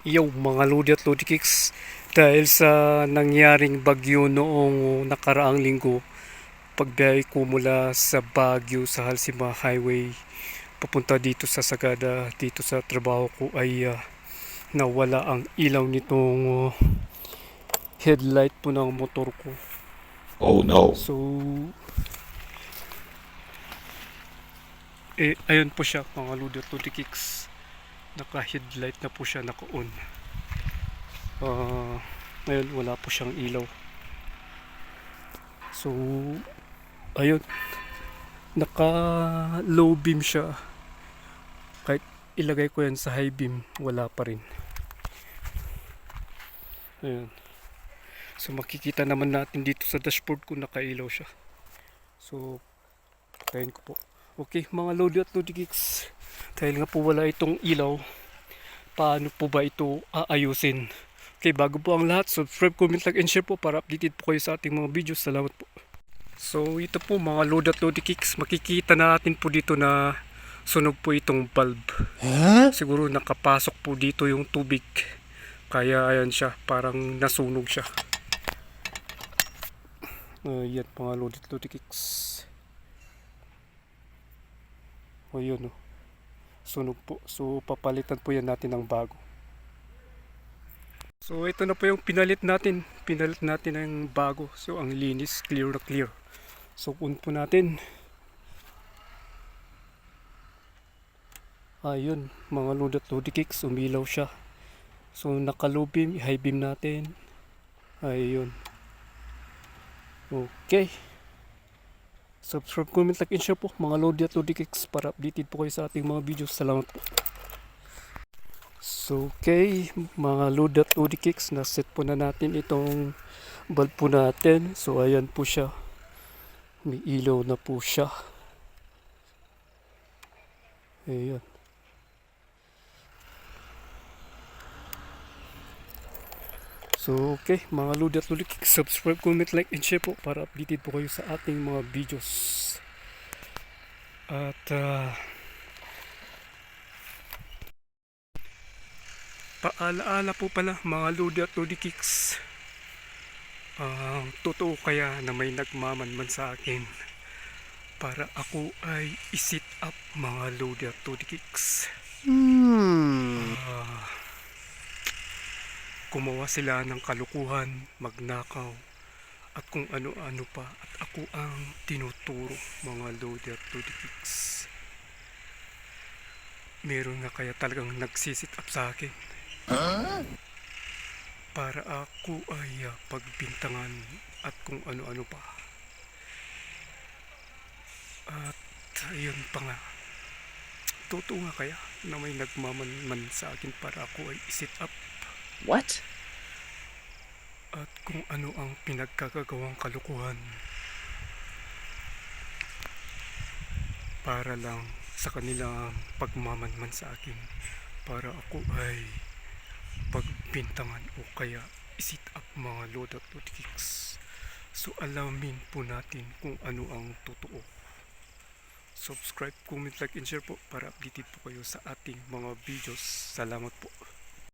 Yo mga Lodi at Lodi Kicks, dahil sa nangyaring bagyo noong nakaraang linggo, pagbiyahe ko mula sa Baguio sa Halsima Highway papunta dito sa Sagada, dito sa trabaho ko ay nawala ang ilaw nitong headlight po ng motor ko. Oh no. So, ayun po siya mga Lodi at Lodi Kicks. Naka-headlight na po siya, naka-on. Ngayon wala po siyang ilaw. So, ayun, naka low beam siya. Kahit ilagay ko yan sa high beam, wala pa rin. Ayun. So makikita naman natin dito sa dashboard ko, nakailaw siya. So, patayin ko po. Okay mga Lodi at Lodi Kicks, dahil nga po wala itong ilaw, paano po ba ito aayusin? Okay, bago po ang lahat, subscribe, comment, like, and share po para updated po kayo sa ating mga videos. Salamat po. So ito po mga Lodi at Lodi Kicks, makikita natin po dito na sunog po itong bulb. Siguro nakapasok po dito yung tubig, kaya ayan siya, parang nasunog siya. Yan mga Lodi at Lodi Kicks. O yun, sunog po. So papalitan po yan natin ng bago. So ito na po yung pinalit natin ng bago. So ang linis, clear na clear. So on po natin. Ayun mga Lodi at Lodi Kicks, umilaw siya. So naka low beam, high beam natin. Ayun. Okay. Subscribe, comment, like, and share po mga Lodi at Lodi Kicks para updated po kayo sa ating mga videos. Salamat po. So okay mga Lodi at Lodi Kicks, naset po na natin itong bulb po natin. So ayan po siya, may ilaw na po siya. Ayan. So okay mga Lodi at Lodi Kicks, subscribe, comment, like, and share po para updated po kayo sa ating mga videos. At paalaala po pala mga Lodi at Lodi Kicks, totoo kaya na may nagmamanman sa akin para ako ay i-sit up mga Lodi at Lodi Kicks. Gumawa sila ng kalukuhan, magnakaw, at kung ano-ano pa, at ako ang tinuturo mga Lodi at Lodi Kicks. Meron na kaya talagang nagsisit up sa akin para ako ay pagbintangan at kung ano-ano pa. At ayun pa nga, totoo nga kaya na may nagmamanman sa akin para ako ay i-sit up. What? At kung ano ang pinagkagawang kalukuhan para lang sa kanila pagmamanman sa akin, para ako ay pagbintangan o kaya i-sit up mga Lodi at Lodi Kicks. So alamin po natin kung ano ang totoo. Subscribe, comment, like, and share po para updated po kayo sa ating mga videos. Salamat po.